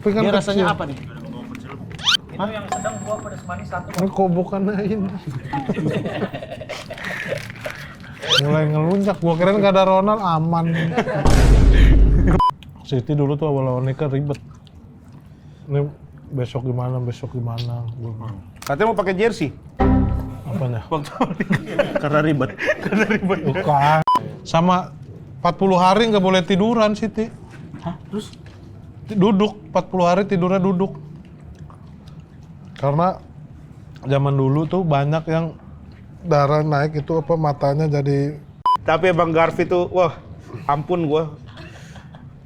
Tapi kan Dia kecil. rasanya apa nih? Itu yang sedang gua pedas manis satu. Ini kobokan ini. Mulai ngelunjak, gua kirain gak ada Ronald, aman. Siti dulu tuh awal-awal nikah ribet. Ini besok gimana. Katanya mau pakai jersey. Apanya? Waktu Karena ribet. Bukan. Sama 40 hari nggak boleh tiduran, Siti. Hah? Terus? Duduk, 40 hari tidurnya duduk. Karena zaman dulu tuh banyak yang darah naik itu apa matanya jadi. Tapi Bang Garfi tuh, wah ampun gua.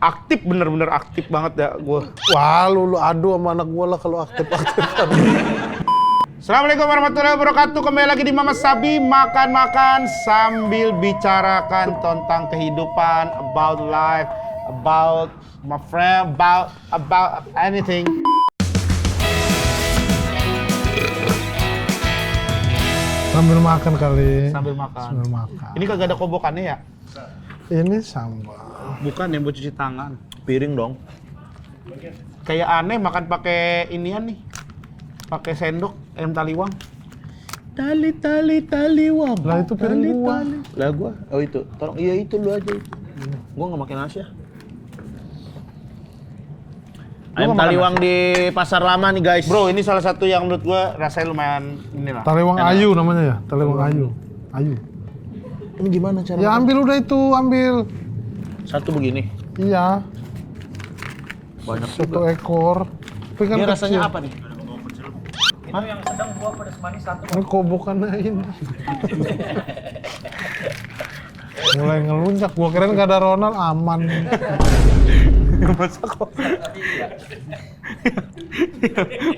Aktif, bener-bener aktif banget ya gua. Wah, lu adu sama anak gua lah kalau aktif-aktif. Assalamualaikum warahmatullahi wabarakatuh. Kembali lagi di Mama Sabi, makan-makan sambil bicarakan tentang kehidupan, about life, about my friend, about anything. Sambil makan kali. Sambil makan. Sambil makan. Ini kagak ada kobokannya ya? Ini sambal. Bukan yang buat cuci tangan. Piring dong. Kayak aneh makan pakai inian nih. Pakai sendok ayam taliwang. Taliwang. Lah itu piring gua. Lah gua, oh itu. Tolong, iya itu lu aja itu. Gua nggak makan nasi ya. Ayam nggak makan taliwang di pasar lama nih guys. Bro, ini salah satu yang menurut gua rasanya lumayan inilah. Taliwang ayu namanya ya, taliwang ayu. Ayu. Ini gimana cara? Ya ambil udah itu, ambil. Satu begini. Iya, Banyak satu ekor. Tapi kan Dia kecil. rasanya apa nih? Itu yang sedang gua pedas manis satu. Ini kobokan ini. Mulai ngelunjak, gua kirain gak ada Ronald, aman. Masa kok?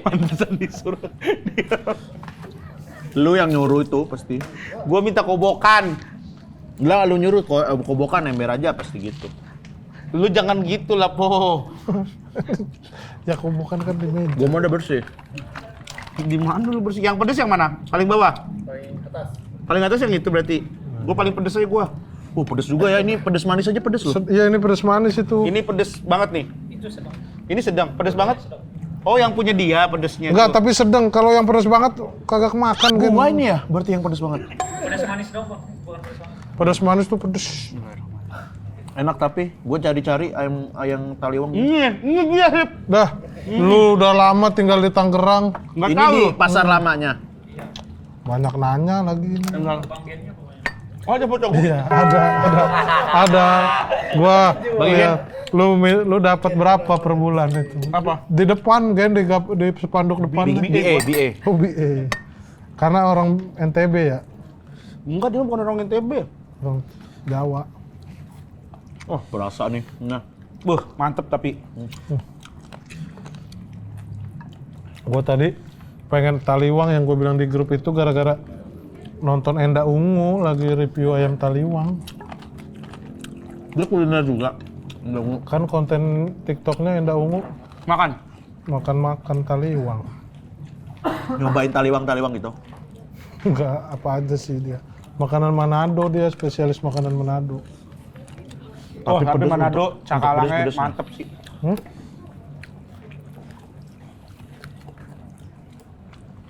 Pantesan disuruh. Lu yang nyuruh itu pasti. Gua minta kobokan. Lah lu nyuruh kobokan ember aja pasti gitu. Lu jangan gitu lah, Po. Ya kobokan kan di meja. Gua mau udah bersih. Di mana dulu bersih? Yang pedes yang mana? Paling bawah? Paling atas. Paling atas yang itu berarti. Gua paling pedes aja gua. Pedes juga ya ini, pedes manis aja pedes loh. Iya ini pedas manis itu. Ini pedes banget nih. Itu sedang. Ini sedang pedes banget. Oh, yang punya dia pedesnya. Enggak, tuh. tapi sedang. Kalau yang pedas banget kagak kemakan kan. Gua ini ya, berarti yang pedes banget. Pedas manis dong, Bang. Bukan pedas manis. Pedas manis tuh pedes. Enak tapi gua cari-cari ayam taliwang. Iya, Hip. Dah, lu udah lama tinggal di Tangerang. Nggak Ini tahu. di pasar lamanya. Banyak nanya lagi. Enggak. Bagiannya pokoknya. Oh, ada pocong. Iya, ada. Gua lihat lu dapat berapa per bulan itu? Apa? Di depan kan di spanduk depan. BA. Oh, BA. Karena orang NTB ya, Enggak, dia bukan orang NTB. orang Jawa. Oh, berasa nih. Nah, Mantep tapi. Gua tadi pengen taliwang yang gue bilang di grup itu gara-gara nonton Enda Ungu lagi review ayam taliwang. dia kuliner juga. Kan konten TikToknya Enda Ungu Makan. makan-makan taliwang. Nyobain taliwang gitu. Enggak, apa aja sih dia. Makanan Manado, dia spesialis makanan Manado. Tapi pedes Manado untuk cakalangnya pedes-pedes nih. mantep sih.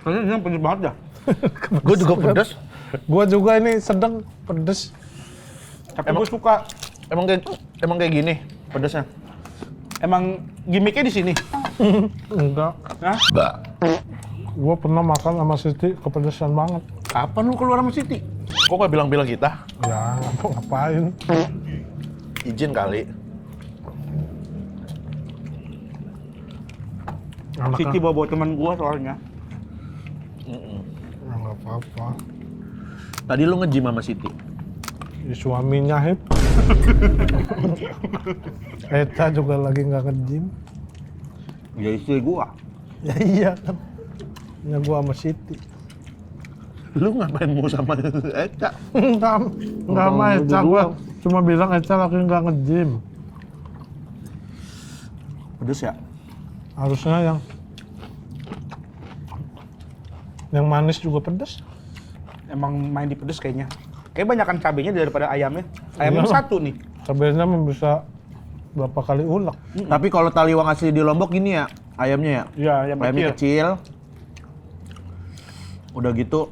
Kayaknya ini pedes banget dah. Gue juga pedes. Gua juga ini sedang pedes. Tapi gue suka. Emang kayak gini pedesnya. Emang gimmicknya di sini. Enggak. Hah? Gua pernah makan sama Siti kepedesan banget. Kapan lu keluar sama Siti? Kok gak bilang-bilang kita? Ya, ngapain? Izin kali. Siti bawa teman gua soalnya. Ya, nggak apa-apa. Tadi lu nge-gym sama Siti. Di suaminya Hip. Eca juga lagi nggak nge-gym. Ya istri gua. Ya iya kan. Ya gua sama Siti. Lu ngapain mau sama Eca? Enggak sama Eca, gua cuma bilang Eca lagi nggak nge-gym. Pedes ya? Harusnya yang manis juga pedes. Emang main di pedes kayaknya. Kayak banyakan cabenya daripada ayamnya. Ayamnya Iya. satu nih. Cabenya bisa berapa kali ulek. Tapi kalau taliwang asli di Lombok gini ya, ayamnya ya. Iya, yang Ayamnya kecil. Udah gitu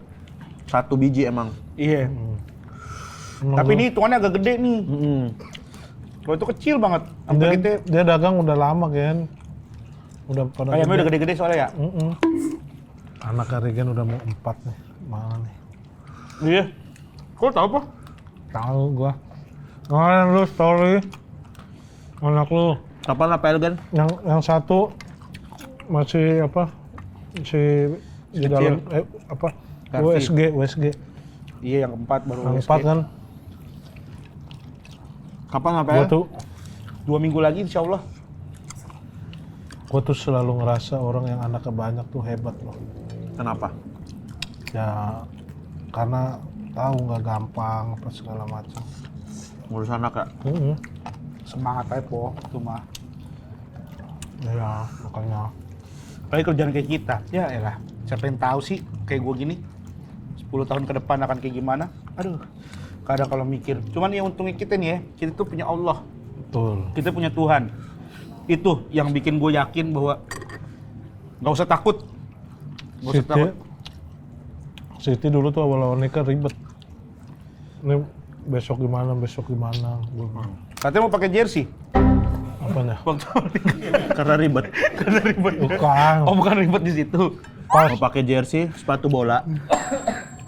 1 biji emang. Iya. Emang Tapi gua- ini hitungannya agak gede nih. Kalau itu kecil banget. Sampai dia, kita dia dagang udah lama kan. Udah pada ayamnya udah gede-gede soalnya ya. Anak Regen udah mau 4 nih. Mana nih? Iya. Kok tahu apa? Tahu gua. Kemarin lu story anak lu Kapan apa Elgan? yang satu masih apa? Si di Kecil. dalam apa? Garfi. USG. Iya, yang keempat baru. Yang USG. 4 kan. Kapan apa Gua ya? tuh 2 minggu lagi insya Allah. gua tuh selalu ngerasa orang yang anaknya banyak tuh hebat loh. Kenapa? Ya karena tahu nggak gampang apa segala macam. Ngurus anak ya? Semangat aja po, itu mah. Ya makanya. Apalagi kerjaan kayak kita. Ya elah, siapa yang tahu sih kayak gue gini 10 tahun ke depan akan kayak gimana. Aduh, kadang kalau mikir. Cuman ya untungnya kita nih ya, kita tuh punya Allah. Betul. Kita punya Tuhan. Itu yang bikin gue yakin bahwa nggak usah takut. Nggak usah takut. Siti dulu tuh awal-awal nikah ribet. Ini besok gimana. Gua bilang, Katanya mau pakai jersey. apanya? Waktu awal nikah. Karena ribet. Karena ribet. Bukan. Oh bukan ribet di situ. Pas Mau pakai jersey, sepatu bola.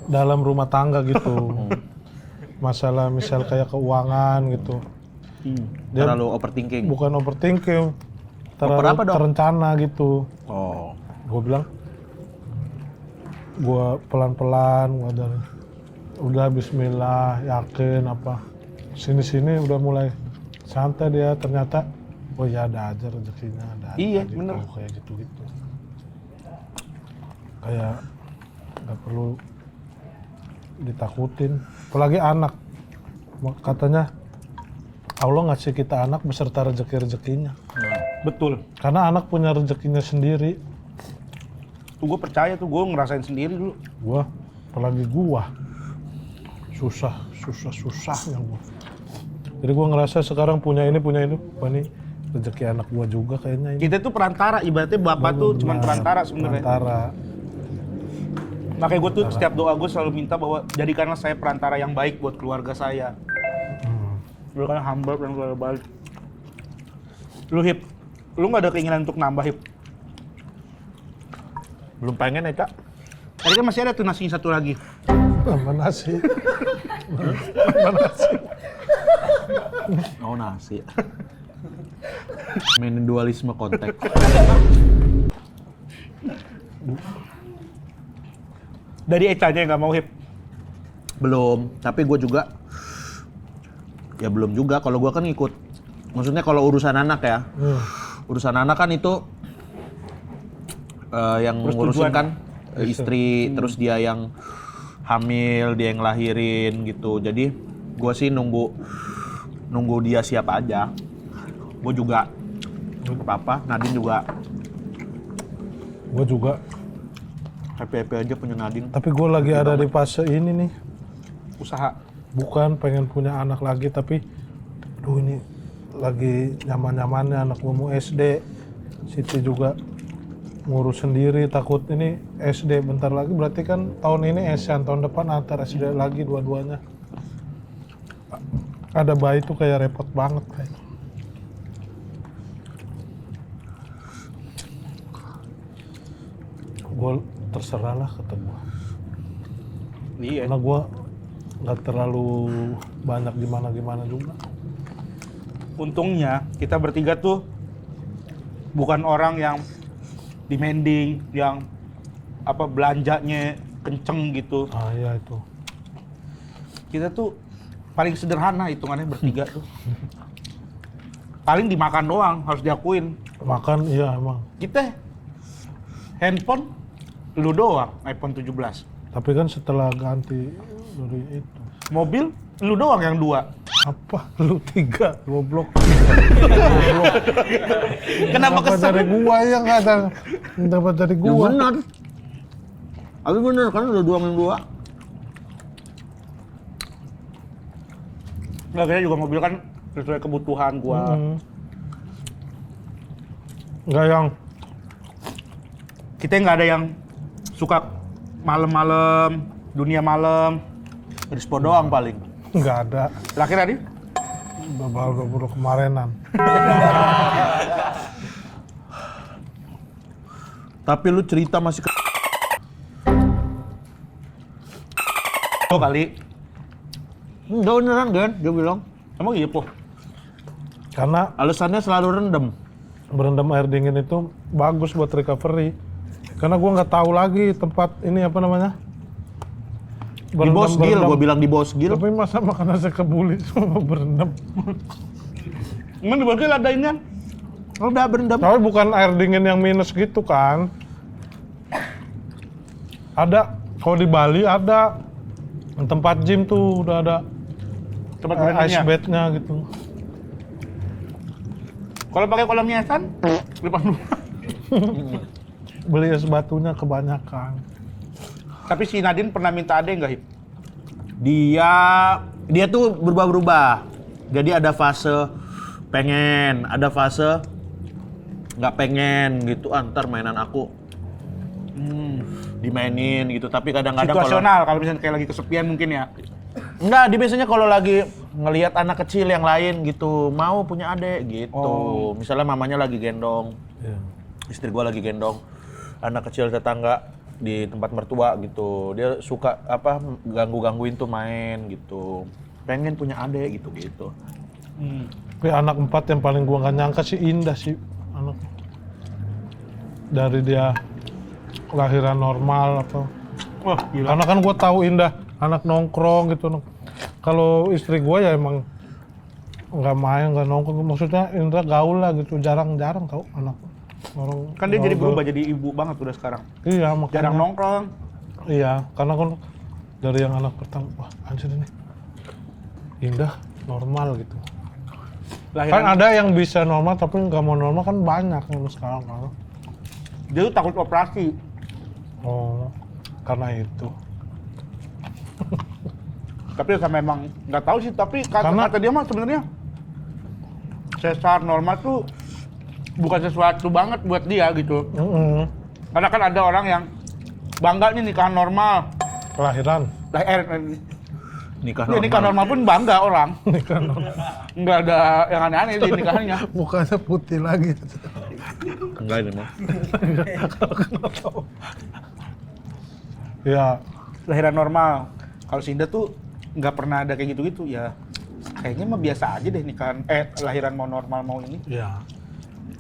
dalam rumah tangga gitu. Masalah misal kayak keuangan gitu. Dia Terlalu overthinking. bukan overthinking. Over apa dong? Terencana gitu. Oh. Gue bilang, gue pelan-pelan, udah bismillah, yakin apa. Sini-sini udah mulai santai dia, ternyata oh ya ada aja rezekinya, ada aja Iya, gitu, bener. kayak gitu-gitu. Kayak nggak perlu ditakutin, apalagi anak. Katanya Allah ngasih kita anak beserta rezeki-rezekinya. Betul. Karena anak punya rezekinya sendiri. Tuh gue percaya tuh, gue ngerasain sendiri dulu. Gua, apalagi gua susahnya gua. Jadi gua ngerasa sekarang punya ini, wah ini rezeki anak gua juga kayaknya ini. Kita tuh perantara, ibaratnya bapak tuh cuma Benar, perantara sebenarnya. perantara. Makanya gue tuh setiap doa gue selalu minta bahwa jadikanlah saya perantara yang baik buat keluarga saya. Jadikanlah hamba yang keluarga baik. Lu Hip, lu nggak ada keinginan untuk nambah Hip? Belum pengen ya, Cak? Tadi kan masih ada tuh nasinya satu lagi. Mana sih? Mana sih? Oh, nasi. Mainin dualisme konteks. Dari Eca aja yang nggak mau Hip. Belum, tapi gue juga ya belum juga. Kalau gue kan ikut, maksudnya kalau urusan anak ya, urusan anak kan itu yang ngurusin Persetujuan. kan istri, terus dia yang hamil, dia yang ngelahirin gitu. Jadi gue sih nunggu dia siap aja. Gue juga apa-apa, Nadine juga Gua juga. happy-happy aja punya Nadine. Tapi gua lagi ada di fase ini nih. Usaha. Bukan pengen punya anak lagi, tapi aduh ini lagi nyaman-nyamannya anak gua mau SD. Siti juga ngurus sendiri, takut ini SD bentar lagi, berarti kan tahun ini SD, tahun depan antar SD lagi dua-duanya. Ada bayi tuh kayak repot banget kayak. Gue terserah lah kata gue, Iya. karena gue nggak terlalu banyak gimana juga. Untungnya kita bertiga tuh bukan orang yang demanding, yang apa belanjanya kenceng gitu. Ah iya itu. Kita tuh paling sederhana hitungannya bertiga tuh. Paling dimakan doang, harus diakuin. Makan iya emang. Kita handphone lu doang, iPhone 17. Tapi kan setelah ganti dari itu, Mobil lu doang yang 2. apa lu 3 goblok. Kenapa Dapat dari kesel? gua ya nggak ada dapat dari Ya gua. benar. Tapi bener kan udah 2 minggu. Nggak, kayaknya juga mobil kan sesuai kebutuhan gua. Nggak yang Kita nggak ada yang suka malam-malam, dunia malam. Rispo doang paling. nggak ada. Terakhir tadi? Baru kemarinan. Tapi lu cerita masih Oh kali. enggak beneran kan? Dia bilang. Emang iya, Po? Karena Alasannya selalu rendem. berendam air dingin itu bagus buat recovery. Karena gua nggak tahu lagi tempat ini apa namanya. Di Bosgil, berendam. gua bilang di Bosgil. Tapi masa makanan saya kebuli semua berendam. Emang di Bosgil ada ini? Udah berendam. Tapi bukan air dingin yang minus gitu kan. Ada, kalau di Bali ada. Tempat gym tuh udah ada Tempat ice berendamnya. bednya gitu. Kalau pakai kolam hiasan, depan rumah. Beli es batunya kebanyakan. Tapi si Nadine pernah minta ade nggak, Hip? Dia tuh berubah-berubah. Jadi ada fase pengen, ada fase nggak pengen gitu. Antar mainan aku dimainin gitu. Tapi kadang-kadang kalau Situasional, kalau misalnya kayak lagi kesepian mungkin ya. enggak, dia biasanya kalau lagi ngelihat anak kecil yang lain gitu, mau punya adek gitu. Oh. Misalnya mamanya lagi gendong, Iya. istri gua lagi gendong anak kecil tetangga di tempat mertua gitu. Dia suka apa ganggu-gangguin tuh main gitu. Pengen punya adek gitu. Tapi anak 4 yang paling gua nggak nyangka sih Indah sih anak. Dari dia kelahiran normal atau Wah, gila. karena kan gua tahu Indah anak nongkrong gitu. Kalau istri gua ya emang nggak main, nggak nongkrong. Maksudnya Indra gaul lah gitu, jarang-jarang tahu anak orang. Kan dia jadi gaul. berubah jadi ibu banget udah sekarang. Iya makanya. Jarang nongkrong. Iya, karena kan dari yang anak pertama, wah anjir ini Indah normal gitu. Kan Lahiran ada yang bisa normal tapi nggak mau normal kan banyak yang sekarang kan. dia tuh takut operasi. Oh, karena itu. Tapi sama emang nggak tahu sih, tapi Karena- kata dia mah sebenarnya sesar normal tuh bukan sesuatu banget buat dia gitu. Karena kan ada orang yang bangga nih nikahan normal. Kelahiran. Nikah Ya, nikah normal pun bangga orang. Nikah normal. Nggak ada yang aneh-aneh di nikahannya. Mukanya putih lagi. enggak ini mah. Ya, Lahiran normal. Kalau si Indah tuh nggak pernah ada kayak gitu-gitu ya. Kayaknya mah biasa aja deh nikahan, lahiran mau normal mau ini. ya.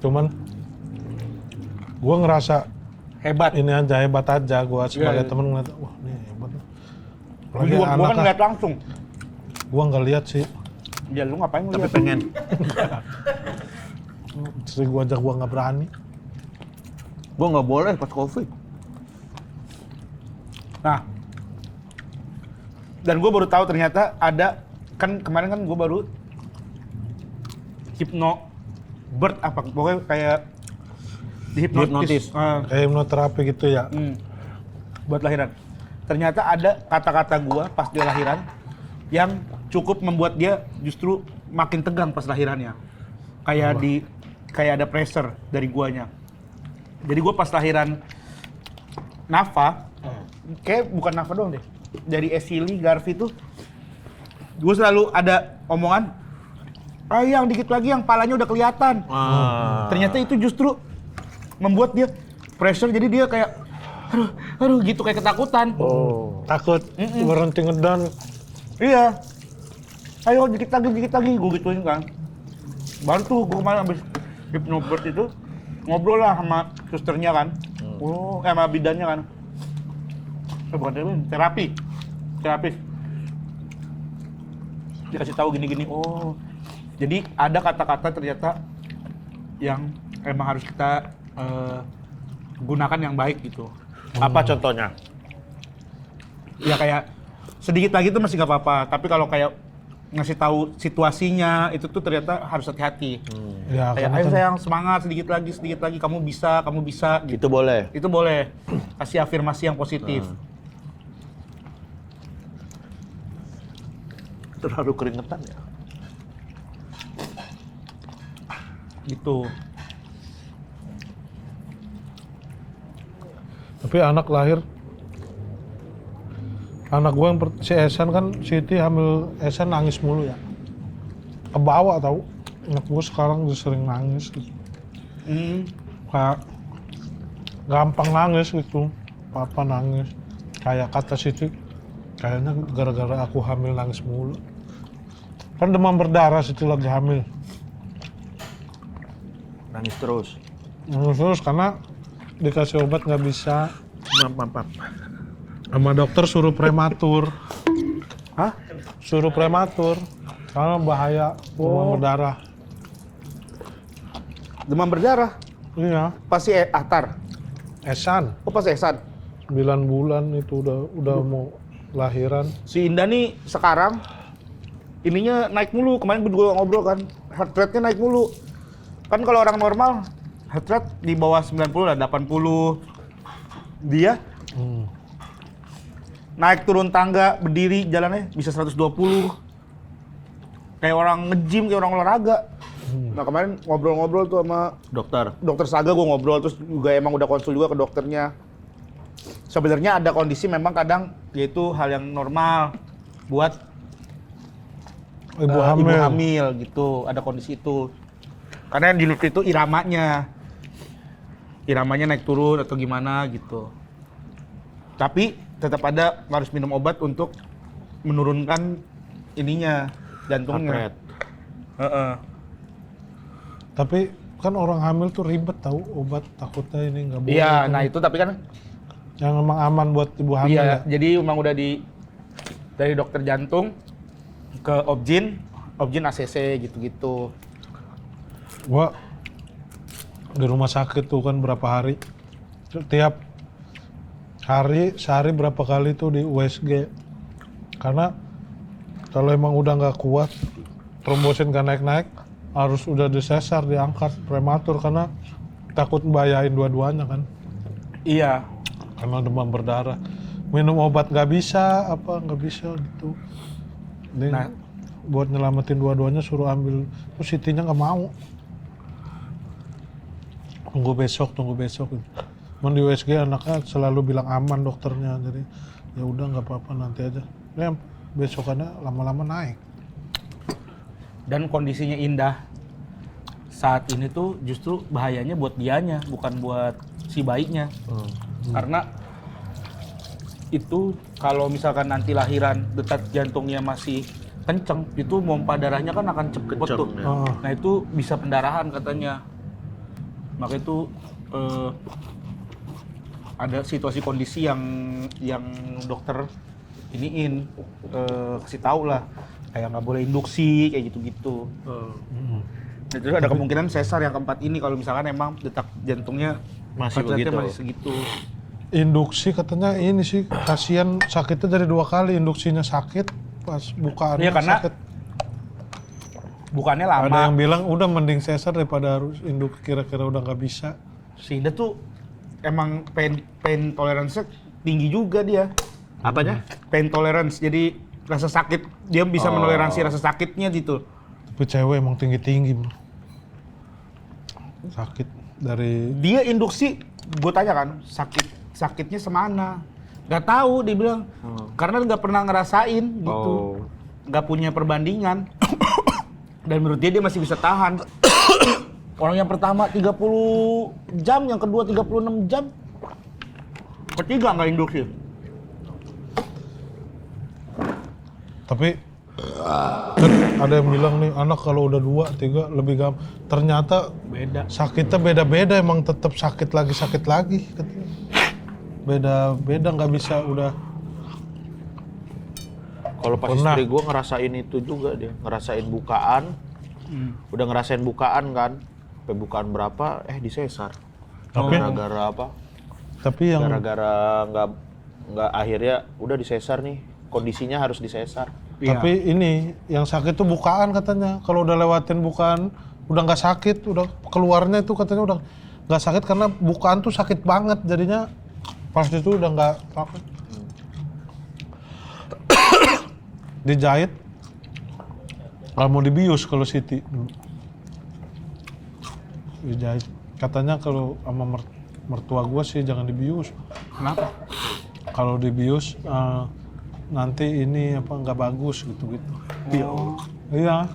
Cuman gua ngerasa Hebat. ini aja hebat aja gua sebagai Iya. temen ngeliat, wah ini hebat. Gua kan ngeliat langsung. Gua nggak lihat sih. Ya lu ngapain Tapi ngeliat? pengen. Istri gua aja gua nggak berani. Gua nggak boleh pas Covid. Nah, dan gue baru tahu ternyata ada, kan kemarin kan gue baru bird apa, pokoknya kayak Dihipnotis. dihipnotis. Kayak hipnoterapi gitu ya. Buat lahiran. Ternyata ada kata-kata gue pas dia lahiran yang cukup membuat dia justru makin tegang pas lahirannya. Kayak ada pressure dari guanya. Jadi gue pas lahiran Nafa, kayak bukan Nafa doang deh. Dari Esili, Garfi tuh, gue selalu ada omongan, yang dikit lagi yang palanya udah kelihatan. Ternyata itu justru membuat dia pressure, jadi dia kayak, aduh gitu kayak ketakutan. Takut berhenti ngedon. Iya. Ayo dikit lagi, gue gituin kan. Baru tuh gue kemarin abis hypnobird itu, ngobrol lah sama susternya kan. Sama bidannya kan. Bukan terapi. Terapis. Dikasih tahu gini-gini. Oh. Jadi ada kata-kata ternyata yang emang harus kita gunakan yang baik gitu. Apa contohnya? Ya kayak sedikit lagi tuh masih nggak apa-apa. Tapi kalau kayak ngasih tahu situasinya itu tuh ternyata harus hati-hati. Ya, Kayak karena ayo kan sayang semangat sedikit lagi kamu bisa gitu. Itu boleh. Itu boleh. Kasih afirmasi yang positif. Terlalu keringetan ya. Gitu. Tapi anak lahir, anak gue yang si Esan kan, Siti hamil Esan nangis mulu ya. Kebawa tau, anak gue sekarang udah sering nangis gitu. Kayak gampang nangis gitu, papa nangis. Kayak kata Siti, kayaknya gara-gara aku hamil nangis mulu. Kan demam berdarah Siti lagi hamil. Nangis terus. Nangis terus karena dikasih obat nggak bisa. Maaf. Sama dokter suruh prematur. Hah? Suruh prematur karena bahaya demam berdarah. Demam berdarah? Iya, Pasti Ahtar? Esan Oh pas Ehsan? 9 bulan itu udah mau lahiran. Si Indah nih sekarang ininya naik mulu. Kemarin gue juga ngobrol kan, heart rate-nya naik mulu. Kan kalau orang normal heart rate di bawah 90 lah, 80. Dia naik turun tangga berdiri jalannya bisa 120. Kayak orang nge-gym, kayak orang olahraga. Nah kemarin ngobrol-ngobrol tuh sama dokter Saga, gue ngobrol terus juga emang udah konsul juga ke dokternya. Sebenarnya ada kondisi memang kadang yaitu hal yang normal buat Ibu ibu hamil. hamil gitu, ada kondisi itu. Karena yang dilihat itu iramanya naik turun atau gimana gitu. Tapi tetap ada harus minum obat untuk menurunkan ininya, jantungnya. Heart rate. Heeh. Tapi kan orang hamil tuh ribet tahu obat, takutnya ini nggak boleh. Iya, nah itu tapi kan yang emang aman buat ibu hamil iya, ya. jadi emang udah dari dokter jantung ke Objin ACC gitu-gitu. Gua di rumah sakit tuh kan berapa hari, tiap hari sehari berapa kali tuh di USG, karena kalau emang udah nggak kuat trombosit nggak naik-naik harus udah disesar, diangkat prematur karena takut membahayain dua-duanya kan, Iya. karena demam berdarah. Minum obat nggak bisa gitu. Nah. Buat nyelamatin dua-duanya suruh ambil, terus Sitinya nggak mau. Tunggu besok. Cuman di USG anaknya selalu bilang aman dokternya, jadi ya udah nggak apa-apa nanti aja. Ya besokannya lama-lama naik. Dan kondisinya Indah saat ini tuh justru bahayanya buat dianya, bukan buat si bayinya. Karena itu kalau misalkan nanti lahiran detak jantungnya masih kenceng, itu pompa darahnya kan akan cepet Kenceng, tuh. ya. Nah itu bisa pendarahan katanya. Maka itu ada situasi kondisi yang dokter iniin kasih tahu lah, kayak nggak boleh induksi kayak gitu-gitu. Dan terus ada kemungkinan sesar yang keempat ini kalau misalkan emang detak jantungnya Masih heart rate-nya begitu. masih segitu. Induksi katanya ini sih, kasihan sakitnya dari 2 kali, induksinya sakit pas bukaannya Iya, karena sakit. Bukannya lama. Ada yang bilang udah mending sesar daripada harus induk, kira-kira udah nggak bisa. Si Indah tuh emang pain tolerance tinggi juga dia. Apanya? Pain tolerance, jadi rasa sakit dia bisa menoleransi rasa sakitnya gitu. Tapi cewek emang tinggi-tinggi bro. Sakit dari Dia induksi, gue tanya kan sakitnya semana? Gak tahu, dia bilang karena nggak pernah ngerasain gitu, nggak punya perbandingan. Dan menurut dia masih bisa tahan. Orang yang pertama 30 jam, yang kedua 36 jam, ketiga nggak induksi. Tapi kan ada yang bilang nih anak kalau udah 2, 3 lebih gampang. Ternyata Beda. sakitnya beda-beda, emang tetap sakit lagi katanya. Beda-beda, nggak bisa udah. Kalau pas Pernah. istri gue ngerasain itu juga, dia ngerasain bukaan, udah ngerasain bukaan kan, sampai bukaan berapa, disesar. Tapi- Gara-gara apa? Tapi yang Gara-gara nggak akhirnya udah disesar nih, kondisinya harus disesar. tapi ini yang sakit tuh bukaan katanya. Kalau udah lewatin bukaan udah nggak sakit, udah keluarnya itu katanya udah nggak sakit karena bukaan tuh sakit banget, jadinya pas itu udah nggak sakit. Dijahit, nggak mau dibius kalau Siti. Dijahit, katanya kalau sama mertua gua sih jangan dibius. Kenapa? Kalau dibius nanti ini apa nggak bagus gitu-gitu. Iya.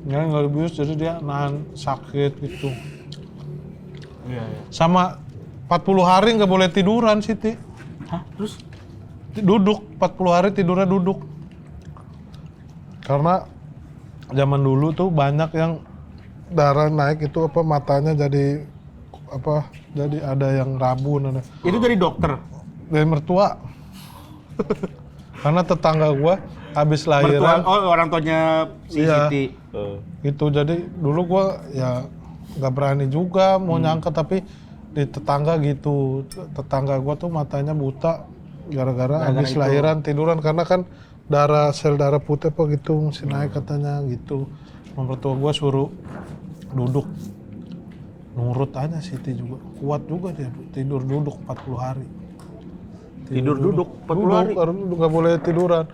Nggak dibius jadi dia nahan sakit gitu. Iya. Sama 40 hari nggak boleh tiduran Siti. Hah? Terus? Duduk 40 hari tidurnya duduk. Karena zaman dulu tuh banyak yang darah naik itu apa matanya jadi apa jadi ada yang rabun ada. Itu dari dokter. Dari mertua. Karena tetangga gua habis Mertua, lahiran orang tuanya si Iya. Siti. itu jadi dulu gua ya nggak berani juga mau nyangka tapi di tetangga gitu tetangga gua tuh matanya buta gara-gara habis itu. lahiran tiduran karena kan sel darah putih apa gitu mesti naik katanya gitu. Mertua gua suruh duduk nurut aja Siti juga kuat juga dia tidur duduk 40 hari. Tidur duduk 40 hari. Duduk nggak boleh tiduran.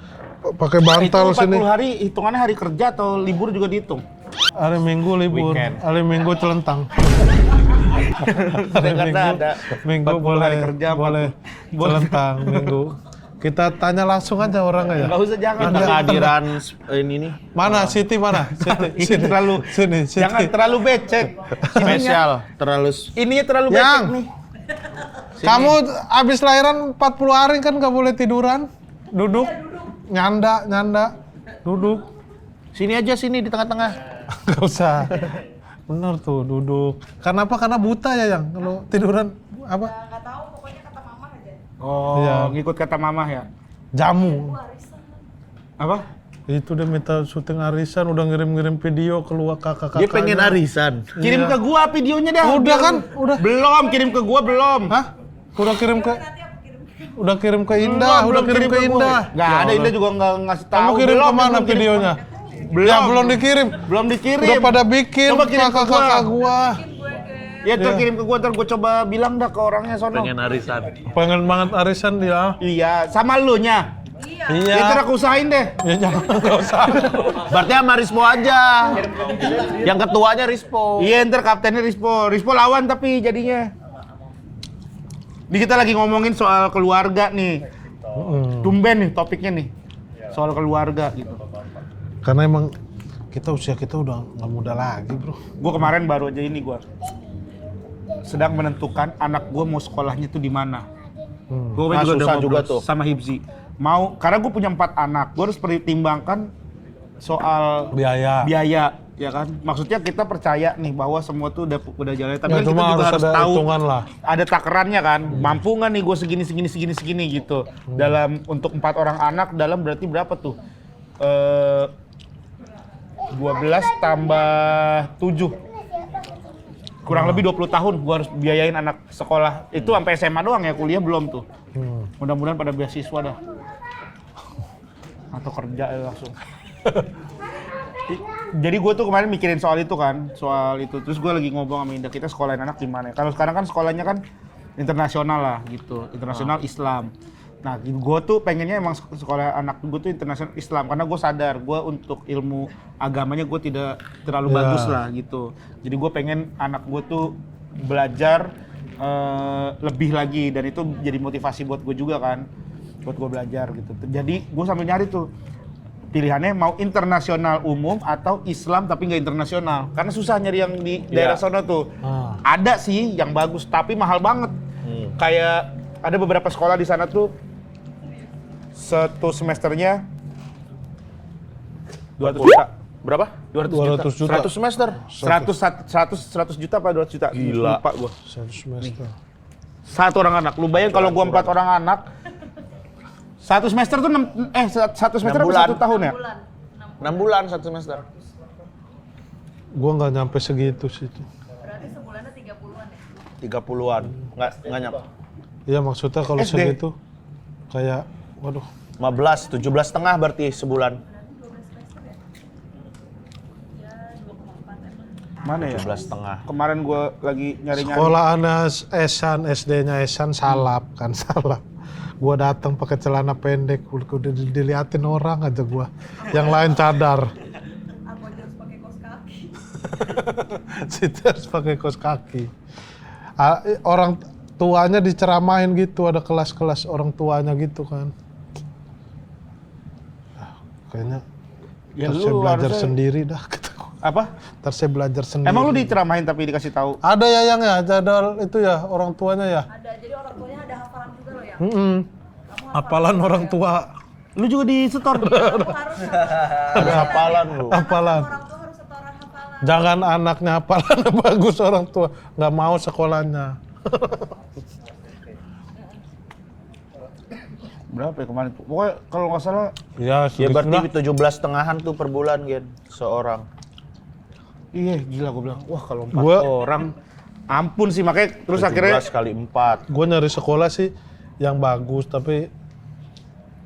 Pakai bantal Itu 40 sini. hari hitungannya hari kerja atau libur juga dihitung? Hari Minggu libur, Weekend. hari Minggu celentang. Karena ada Minggu 40 boleh hari kerja, boleh celentang Minggu. Kita tanya langsung aja orangnya ya. Nggak usah, jangan. Kita kehadiran ini nih Mana Siti mana? Siti, Ini sini. terlalu Sini, Siti. jangan terlalu becek. spesial, terlalu Ininya terlalu becek Yang. nih. Kamu abis lahiran 40 hari kan nggak boleh tiduran, duduk, nyanda, duduk. sini aja sini di tengah-tengah. Gak usah. Bener tuh duduk. Kenapa? Karena buta ya yang kalau tiduran apa? Nggak tahu, pokoknya kata mama aja. Oh, Iya. ngikut kata mamah ya. Jamu. Apa? Itu dia minta syuting arisan udah ngirim-ngirim video keluar kakak-kakaknya. Dia pengen arisan. Kirim ke gua videonya dah. Udah kan? Udah. Belum, kirim ke gua belum. Hah? Udah kirim ke Nanti aku kirim. udah kirim ke Indah, udah kirim ke Indah. Enggak ada, Indah juga enggak ngasih tahu. Kamu kirim Belum, kemana belum kirim. videonya? Belum. Ya belum dikirim. Belum dikirim. Udah pada bikin Coba kirim ke kakak-kakak gua. gua. Gue ke Ya ntar kirim ke gua, ntar gua coba bilang dah ke orangnya sono. Pengen arisan. Pengen banget arisan dia. Iya, sama lu nya. iya. Iya. Ya ntar aku usahain deh. Ya jangan enggak usah. Berarti sama Rispo aja. Yang ketuanya Rispo. Iya, ntar kaptennya Rispo. Rispo lawan tapi jadinya. Ini kita lagi ngomongin soal keluarga nih. Tumben nih topiknya nih. Soal keluarga gitu. Karena emang usia kita udah nggak muda lagi, Bro. Gue kemarin baru aja ini gue sedang menentukan anak gue mau sekolahnya tuh di mana. Gue Nah, susah juga ngobrol tuh. sama Hibzi. Mau karena gue punya 4 anak, gue harus pertimbangkan soal Biaya. ya kan. Maksudnya kita percaya nih bahwa semua tuh udah jalan. Tapi Ya, kan kita cuma juga harus harus ada tahu hitungan lah. ada takarannya kan. Mampu nggak nih gue segini gitu. Dalam untuk 4 orang anak dalam berarti berapa tuh? 12 tambah 7. Kurang lebih 20 tahun gua harus biayain anak sekolah. Itu sampai SMA doang ya, kuliah belum tuh. Mudah-mudahan pada beasiswa dah. Atau kerja langsung. Jadi gue tuh kemarin mikirin soal itu kan, soal itu. Terus gue lagi ngobrol sama Indah, kita sekolahin anak di mana? Kalau sekarang kan sekolahnya kan internasional lah gitu, internasional Islam. Nah, gue tuh pengennya emang sekolah anak gue tuh internasional Islam karena gue sadar gue untuk ilmu agamanya gue tidak terlalu bagus lah gitu. Jadi gue pengen anak gue tuh belajar lebih lagi dan itu jadi motivasi buat gue juga kan, buat gue belajar gitu. Jadi gue sambil nyari tuh pilihannya mau internasional umum atau Islam tapi nggak internasional karena susah nyari yang di daerah sana tuh. Ada sih yang bagus tapi mahal banget. Kayak ada beberapa sekolah di sana tuh satu semesternya 200 juta. Berapa? 200 juta. 100 semester. 100 juta apa 200 juta? Gila. Lupa gua. Satu semester. Satu orang anak. Lu bayangin kalau gua 4 orang anak. Satu semester tuh satu semester 6 apa bulan. 1 tahun ya? 6 bulan 1 semester. Gua nggak nyampe segitu sih itu. Berarti sebulannya 30-an ya? 30-an. Nggak nyampe. Iya maksudnya kalau SD. segitu kayak waduh 15, 17 setengah berarti sebulan. Mana ya? 17 setengah. Kemarin gua lagi nyari-nyari. sekolah anak Esan SD-nya Esan salap kan salap. Gua datang pakai celana pendek, udah diliatin orang aja gua. Yang lain cadar. Aku aja harus pakai kaos kaki. Situ harus pakai kaos kaki. Orang tuanya diceramahin gitu, ada kelas-kelas orang tuanya gitu kan. Nah, kayaknya Ya ntar saya lu belajar harusnya- sendiri dah. Kata gua. Apa? Ntar saya belajar sendiri. Emang lu diceramahin tapi dikasih tahu? Ada ya yang ya, ada itu ya orang tuanya ya. Ada, jadi orang tuanya ada hafalan juga loh ya. Mm-mm. Hafalan orang tua. Lu juga di setor. Kamu harus hafalan. Ada hafalan lu. Hafalan. Orang tua harus setoran hafalan. Jangan anaknya hafalan bagus orang tua, nggak mau sekolahnya. Berapa ya kemarin? Pokoknya kalau nggak salah Ya, Ya berarti segitulah. 17,5-an tuh per bulan Gen, seorang. iya gila gue bilang. Wah kalau 4 Gua- orang ampun sih makanya terus akhirnya 17 kali 4. Gue nyari sekolah sih yang bagus, tapi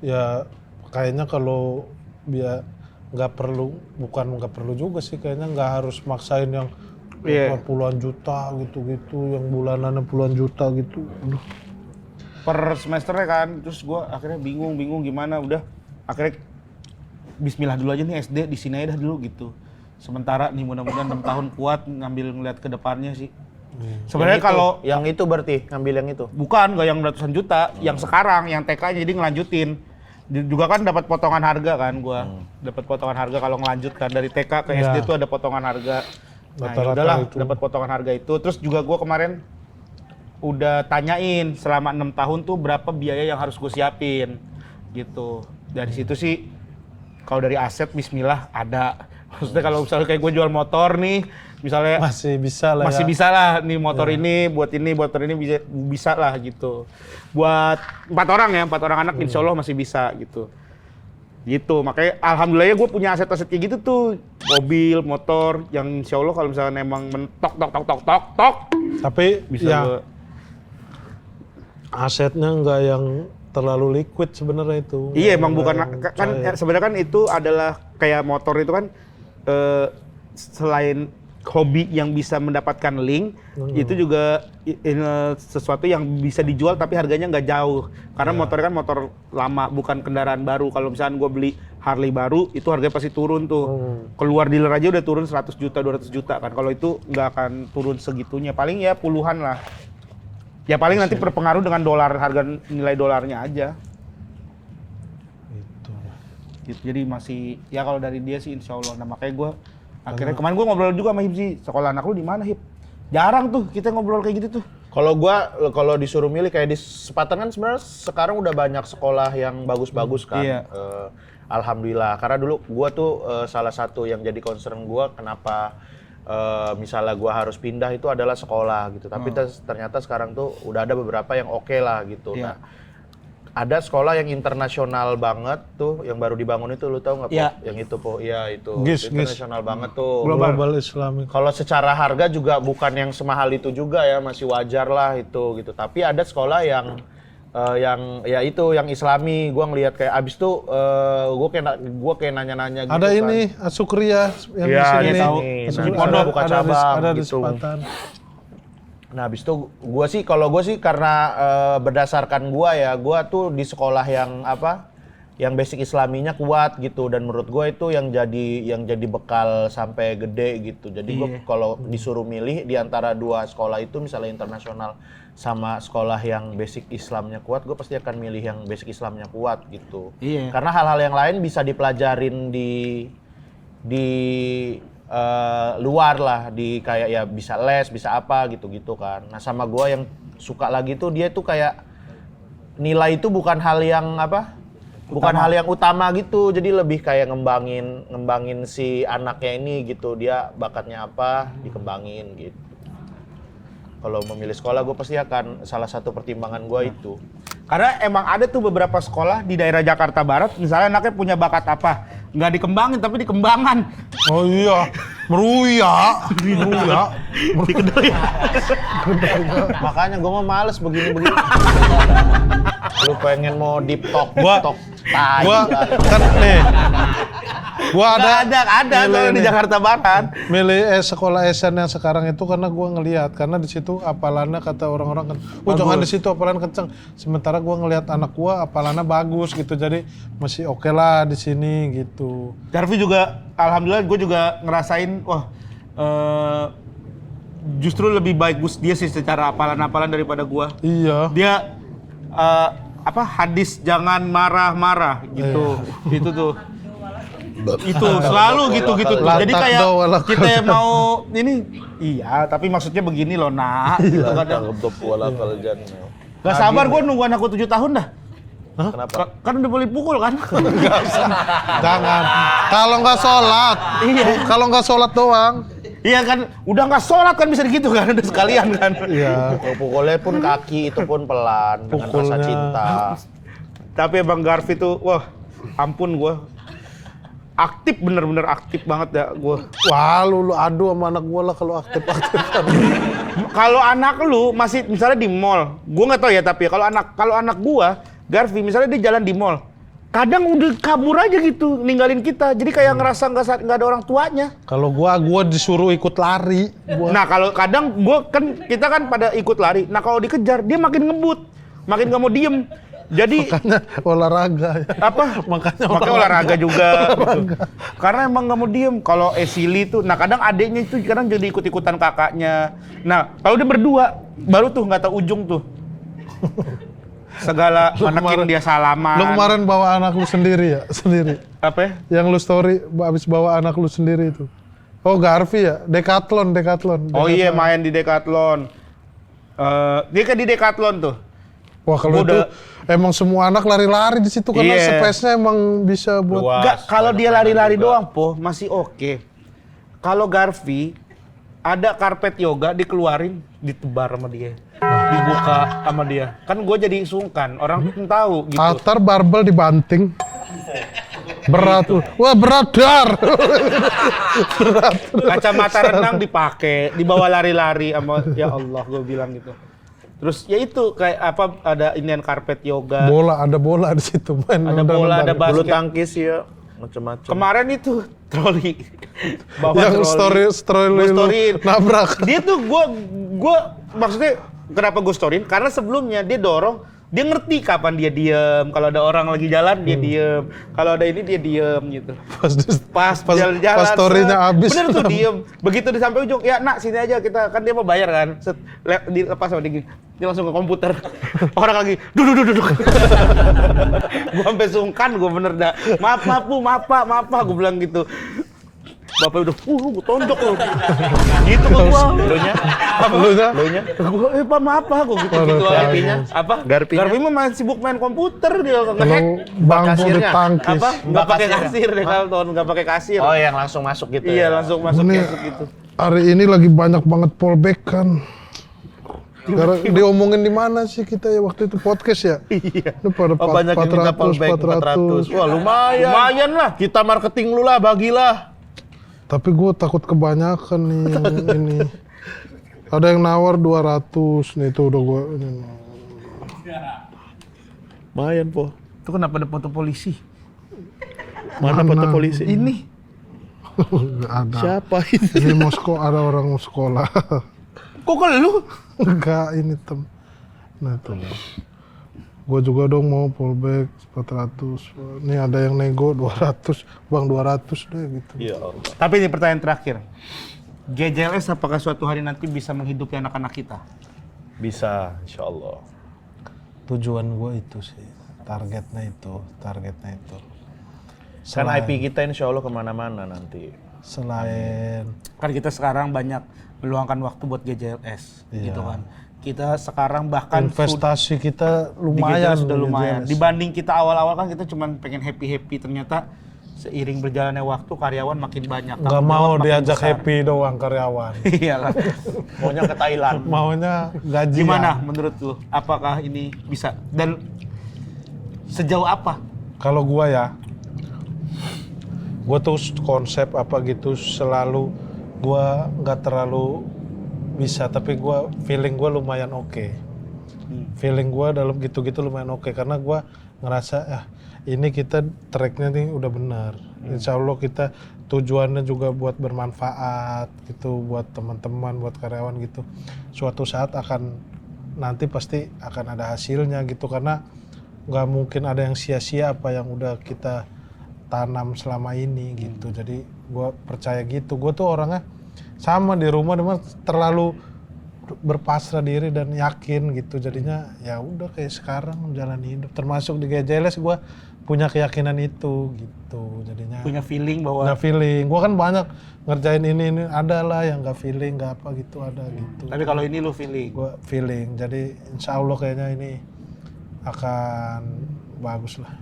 ya kayaknya kalau dia nggak perlu juga sih, kayaknya nggak harus maksain yang Iya. puluhan juta gitu-gitu, yang bulanannya puluhan juta gitu. Aduh. per semesternya kan, terus gue akhirnya bingung gimana, udah akhirnya Bismillah dulu aja nih SD di sini aja dah dulu gitu. Sementara nih mudah-mudahan 6 tahun kuat ngambil ngeliat ke depannya sih. Sebenarnya kalau yang itu berarti ngambil yang itu. bukan nggak yang ratusan juta, yang sekarang yang TK jadi ngelanjutin. Juga kan dapat potongan harga kan gua. Dapat potongan harga kalau ngelanjutkan dari TK ke Iya. SD tuh ada potongan harga. Nah, Rata-rata udahlah itu. dapat potongan harga itu. Terus juga gua kemarin udah tanyain selama 6 tahun tuh berapa biaya yang harus gue siapin gitu. Dari situ sih kalau dari aset bismillah ada. Maksudnya kalau misalnya kayak gue jual motor nih, misalnya Masih bisa lah masih ya. bisa lah nih motor ini buat motor ini bisa lah gitu. Buat 4 orang ya, 4 orang anak insya Allah masih bisa gitu. Gitu, makanya alhamdulillah ya gue punya aset-aset kayak gitu tuh. Mobil, motor, yang insya Allah kalau misalnya emang mentok tok Tapi bisa ya gue. asetnya nggak yang terlalu liquid sebenarnya itu. Iya emang Nggak bukan yang kan cair. sebenarnya kan itu adalah kayak motor itu kan selain hobi yang bisa mendapatkan link, itu juga sesuatu yang bisa dijual tapi harganya nggak jauh. Karena motor kan motor lama, bukan kendaraan baru. Kalau misalnya gue beli Harley baru, itu harganya pasti turun tuh. Keluar dealer aja udah turun 100 juta, 200 juta kan. Kalau itu nggak akan turun segitunya. Paling ya puluhan lah. Ya paling nanti berpengaruh dengan dolar, harga nilai dolarnya aja. Itu. Gitu. Jadi masih ya kalau dari dia sih insya Allah. Nah makanya gue akhirnya kemarin gue ngobrol juga sama Hip sih, sekolah anak lu di mana Hip? Jarang tuh kita ngobrol kayak gitu tuh. Kalau disuruh milih kayak di Sepatan kan sebenarnya sekarang udah banyak sekolah yang bagus-bagus kan. Iya. Alhamdulillah. Karena dulu gua tuh salah satu yang jadi concern gua kenapa misalnya gua harus pindah itu adalah sekolah gitu. Tapi ternyata sekarang tuh udah ada beberapa yang oke lah gitu. Iya. Nah, ada sekolah yang internasional banget tuh yang baru dibangun itu, lu tahu nggak Po? Iya. Yang itu Po, iya itu. GIS, Itu internasional banget tuh. Global Islamic. Kalau secara harga juga bukan yang semahal itu juga ya, masih wajar lah itu gitu. Tapi ada sekolah yang ya itu yang Islami, gua ngelihat kayak abis itu gua kayak nanya-nanya gitu. Ada kan. ini Asukria yang Iya, di sini. iya tahu. Asukria Di Pondok buka ada cabang ada di gitu. Sepatan. Nah, abis itu gua sih karena berdasarkan gua tuh di sekolah yang yang basic Islaminya kuat gitu, dan menurut gua itu yang jadi bekal sampai gede gitu. Jadi gua kalau disuruh milih di antara dua sekolah itu, misalnya internasional sama sekolah yang basic Islamnya kuat, gua pasti akan milih yang basic Islamnya kuat gitu. Iya. Karena hal-hal yang lain bisa dipelajarin di luar lah, di kayak ya bisa les, bisa apa gitu-gitu kan. Nah, sama gua yang suka lagi tuh dia tuh kayak nilai itu bukan hal yang bukan hal yang utama gitu. Jadi lebih kayak ngembangin si anaknya ini gitu. Dia bakatnya apa, dikembangin gitu. Kalau memilih sekolah, gue pasti akan salah satu pertimbangan gue itu. Karena emang ada tuh beberapa sekolah di daerah Jakarta Barat, misalnya anaknya punya bakat apa, nggak dikembangin tapi dikembangan. Oh iya, meruya. Di Kedai. Makanya gue mah males begini-begini. Lu pengen mau deep talk, Gua- tai Gua lah. kan nih. Gua Ada milih di nih. Jakarta Barat. Milih sekolah SN yang sekarang itu karena gua ngelihat, karena di situ apalannya kata orang-orang kan, jangan di situ apalan kenceng. Sementara gua ngelihat anak gua apalannya bagus gitu, jadi masih oke lah di sini gitu. Darvi juga, alhamdulillah gue juga ngerasain, wah justru lebih bagus dia sih secara hafalan daripada gua. Iya. Dia hadis jangan marah-marah gitu. Itu tuh. Itu selalu gitu-gitu tuh. Jadi kayak kita yang mau ini tapi maksudnya begini loh, Nak. Gitu kadang. Gak sabar gua nunggu anakku 7 tahun dah. Kenapa? Kan udah boleh pukul kan? Jangan. Kalau nggak sholat. Iya. Kalau nggak sholat doang. Iya kan, udah nggak sholat kan bisa gitu kan, udah sekalian kan. Iya. Pukulnya pun kaki itu pun pelan dengan rasa Pukulnya. cinta. Tapi Bang Garfi tuh, wah ampun gua. Aktif, bener-bener aktif banget ya gua. Wah, lu adu sama anak gua lah kalau aktif-aktif. Kalau anak lu masih misalnya di mall, gua nggak tahu ya tapi kalau anak gua, Garfi misalnya dia jalan di mall, kadang udah kabur aja gitu, ninggalin kita. Jadi kayak ngerasa nggak ada orang tuanya. Kalau gua disuruh ikut lari. Nah kalau kadang kita kan pada ikut lari. Nah kalau dikejar dia makin ngebut, makin nggak mau diem. Jadi Makanya olahraga ya. Makanya olahraga juga. Gitu. Karena emang nggak mau diem. Kalau Esili tuh, nah kadang adeknya itu kadang jadi ikut-ikutan kakaknya. Nah kalau dia berdua, baru tuh nggak tahu ujung tuh. Segala manakin dia salaman. Lu kemarin bawa anak lu sendiri ya? Sendiri. Apa ya? Yang lu story abis bawa anak lu sendiri itu. Oh, Garfi ya? Decathlon. Oh iya, main di Decathlon. Dia kan di Decathlon tuh. Wah, kalau itu emang semua anak lari-lari di situ karena Iya. space-nya emang bisa buat. Enggak, kalau dia lari-lari doang, masih oke. Kalau Garfi ada karpet yoga dikeluarin, ditebar sama dia. Dibuka sama dia. Kan gue jadi sungkan, orang pun tahu gitu. Altar barbel dibanting. Berat tuh. Wah, berat dar. Kacamata renang dipakai, dibawa lari-lari sama ya Allah, gue bilang gitu. Terus ya itu kayak ada inian karpet yoga. Ada bola di situ main. Ada bola, ada Bulu basket. tangkis ya, macam-macam. Kemarin itu troli. Bawa Yang story Gua storyin. nabrak. Dia tuh gua maksudnya kenapa gue storyin? Karena sebelumnya dia dorong, dia ngerti kapan dia diem. Kalau ada orang lagi jalan dia diem. Kalau ada ini dia diem gitu. Pas jalan-jalan. Pas story-nya habis. Bener tuh diem. Begitu di sampai ujung, ya nak sini aja kita, kan dia mau bayar kan. Dilepas sama dia gini. Dia langsung ke komputer. Orang lagi duduk. Gua sampai sungkan, gua bener dah. Maaf pak, gua bilang gitu. Bapak udah, gua tonjok lu. Gitu ke gua. Lunya? Gua, pak maaf pak, gua gitu. Garpinya? Apa? Garpi mah sibuk main komputer dia ngehack. Kalau bangku ditangkis. Nggak pakai kasir deh Kalton, nggak pakai kasir. Oh, yang langsung masuk gitu. Iya, ya? langsung masuk Ini gitu. hari ini lagi banyak banget fallback kan. Karena diomongin di mana sih kita ya waktu itu podcast ya? Iya. Ini pada Banyak yang minta fallback 400. Wah, lumayan lah. Kita marketing lu lah, bagilah. Tapi gue takut kebanyakan nih yang ini. Ada yang nawar 200 nih, itu udah gue ini. Lumayan, Po. Itu kenapa ada foto polisi? Mana foto polisi? Ini. Nggak ada. Siapa ini? Ini Moskow, ada orang mau sekolah. Kok kalau lu? Enggak, ini Nah itu. Gue juga dong mau fallback 400. Nih ada yang nego 200. Bang 200 deh gitu. Ya Allah. Tapi ini pertanyaan terakhir. GJLS apakah suatu hari nanti bisa menghidupi anak-anak kita? Bisa, insya Allah. Tujuan gue itu sih. Targetnya itu. Kan IP kita insya Allah kemana-mana nanti. Selain Kan kita sekarang banyak meluangkan waktu buat GJLS, gitu kan. Kita sekarang bahkan investasi kita di lumayan. GJLS sudah lumayan. GJLS. Dibanding kita awal-awal kan kita cuma pengen happy-happy, ternyata seiring berjalannya waktu karyawan makin banyak. Nggak tanggung mau jawab makin diajak besar. happy doang karyawan. Iyalah. Maunya ke Thailand. Maunya gaji. Gimana menurut lu? Apakah ini bisa? Dan sejauh apa? Kalau gua ya, gua tuh konsep apa gitu selalu gua nggak terlalu bisa, tapi gua feeling gua lumayan oke. Feeling gua dalam gitu-gitu lumayan oke karena gua ngerasa ini kita tracknya nih udah benar. Insya Allah kita tujuannya juga buat bermanfaat gitu buat teman-teman, buat karyawan gitu. Suatu saat nanti pasti akan ada hasilnya gitu karena nggak mungkin ada yang sia-sia apa yang udah kita tanam selama ini gitu. Jadi gue percaya gitu. Gue tuh orangnya sama di rumah cuma terlalu berpasrah diri dan yakin gitu, jadinya ya udah kayak sekarang menjalani hidup, termasuk di GJLS gue punya keyakinan itu gitu, jadinya Punya feeling bahwa nggak feeling. Gue kan banyak ngerjain ini ada lah yang nggak feeling, nggak apa gitu, ada gitu. tapi kalau ini lu feeling. Gue feeling, jadi insya Allah kayaknya ini akan bagus lah.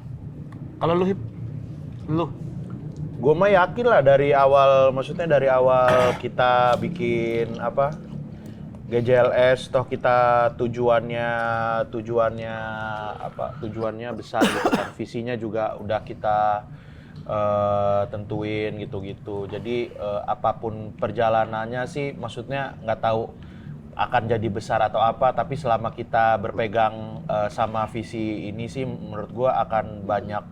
Kalau lu Hip, lu Gue mah yakin lah dari awal, maksudnya dari awal kita bikin apa GJLS, toh kita tujuannya besar gitu kan, visinya juga udah kita tentuin gitu-gitu. Jadi apapun perjalanannya sih, maksudnya nggak tahu akan jadi besar atau apa, tapi selama kita berpegang sama visi ini sih, menurut gua akan banyak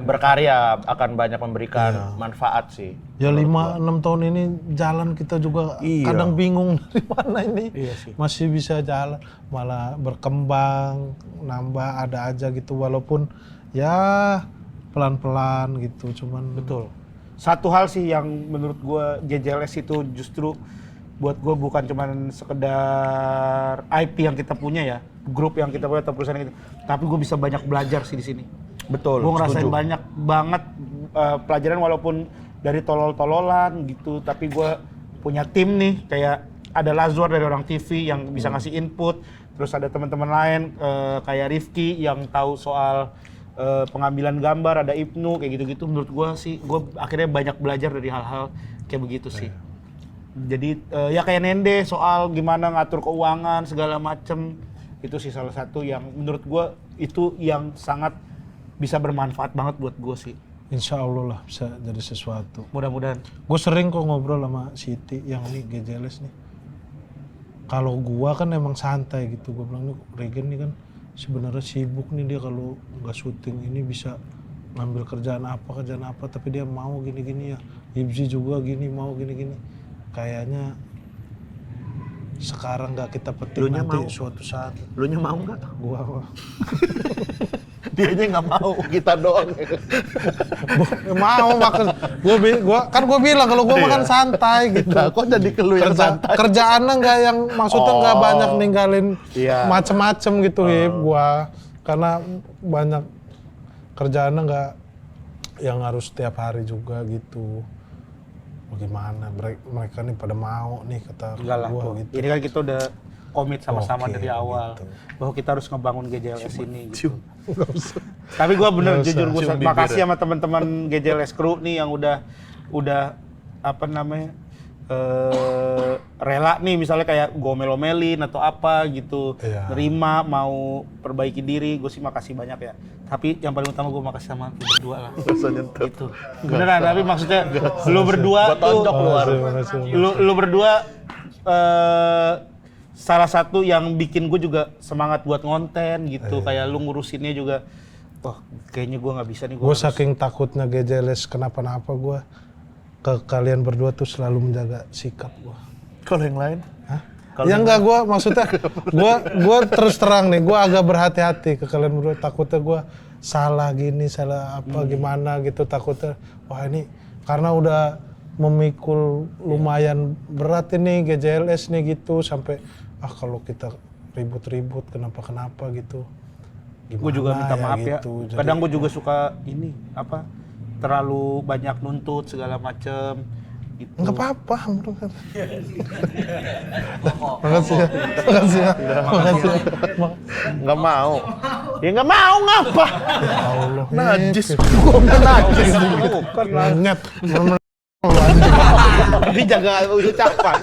berkarya, akan banyak memberikan manfaat sih. Ya 5-6 tahun ini jalan kita juga kadang bingung dari mana ini. Masih bisa jalan, malah berkembang, nambah ada aja gitu, walaupun ya pelan-pelan gitu, cuman betul. Satu hal sih yang menurut gua GJLS itu justru buat gua bukan cuman sekedar IP yang kita punya ya, grup yang kita punya atau perusahaan yang kita, tapi gua bisa banyak belajar sih di sini. Betul. Gue ngerasain setuju. banyak banget pelajaran walaupun dari tolol-tololan gitu, tapi gue punya tim nih, kayak ada Lazwar dari Orang TV yang bisa ngasih input, terus ada teman-teman lain kayak Rifki yang tahu soal pengambilan gambar, ada Ibnu kayak gitu-gitu. Menurut gue sih, gue akhirnya banyak belajar dari hal-hal kayak begitu sih. Jadi ya kayak Nende soal gimana ngatur keuangan segala macem, itu sih salah satu yang menurut gue itu yang sangat bisa bermanfaat banget buat gue sih. insya Allah lah bisa jadi sesuatu. Mudah-mudahan. Gue sering kok ngobrol sama Siti yang nih GJLS nih. Kalau gua kan emang santai gitu, gua bilang nih Regen nih kan sebenarnya sibuk nih dia, kalau nggak syuting ini bisa ngambil kerjaan apa, tapi dia mau gini-gini ya. Ibzi juga gini, mau gini-gini. Kayaknya sekarang nggak kita petik, Lunya nanti mau. suatu saat. Lu nya mau nggak? Gua Dianya nggak mau, kita doang. mau makan. Gua bilang kalau gua makan santai gitu. Nah, kok jadi ke lu yang santai? Kerjaannya nggak yang maksudnya nggak Oh. banyak ninggalin Iya. macem-macem gitu Hip, gua karena banyak kerjaannya nggak yang harus setiap hari juga gitu. Bagaimana mereka nih pada mau nih kata Enggak lah, gua gitu. ini kan kita udah komit sama-sama Oke, dari awal gitu. bahwa kita harus ngebangun GJLS ini gitu. Nggak usah. Tapi gua bener Nggak usah. jujur, gua Cium makasih bibir. sama teman-teman GJLS Crew nih yang udah apa namanya rela nih, misalnya kayak gue melo-melin atau apa gitu, Iya. nerima mau perbaiki diri. Gue sih makasih banyak ya. Tapi yang paling utama gue makasih sama lu berdua lah. Gitu. Beneran, tapi maksudnya lu berdua Gua tonjok tuh, lu harus. Makasih. lu berdua salah satu yang bikin gue juga semangat buat ngonten gitu. Kayak lu ngurusinnya juga, wah kayaknya gue nggak bisa nih. Gue saking takutnya GJLS kenapa-napa, gue ke kalian berdua tuh selalu menjaga sikap gue. Kalau yang lain? Hah? Ya enggak, gue maksudnya gue terus terang nih, gue agak berhati-hati ke kalian berdua, takutnya gue salah gini, salah apa gimana gitu, takutnya wah ini karena udah memikul lumayan berat ini GJLS nih gitu, sampai kalau kita ribut-ribut kenapa-kenapa gitu. Gue juga minta maaf ya. gitu. Jadi, Kadang gue juga suka ini apa terlalu banyak nuntut segala macem. Gitu. enggak apa-apa. Makasih ya. Makasih ya. Makasih ya. Nggak mau. Ya nggak mau, ngapa? Ya Allah. Najis. Hip. Gua nggak najis. Bukan lah. Ingat. Tapi jaga ucapan.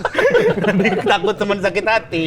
Nanti takut teman sakit hati.